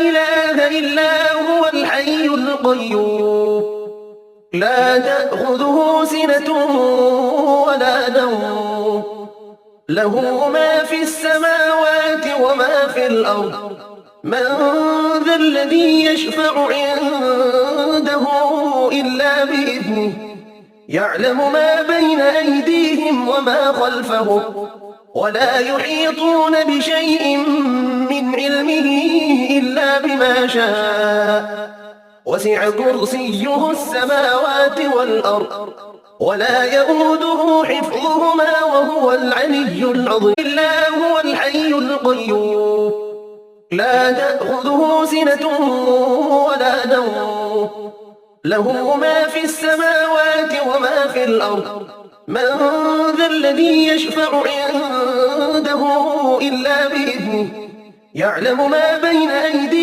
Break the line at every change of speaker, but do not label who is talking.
إله إلا هو الحي القيوم لا تأخذه سنة ولا نوم له ما في السماوات وما في الأرض من ذا الذي يشفع عنده إلا بإذنه يعلم ما بين أيديهم وما خلفهم ولا يحيطون بشيء من علمه إلا بما شاء وسع كرسيه السماوات والأرض ولا يؤوده حفظهما وهو العلي العظيم إلا هو الحي القيوم لا تأخذه سنة ولا نوم له ما في السماوات وما في الأرض من ذا الذي يشفع عنده إلا بإذنه يعلم ما بين أيديهم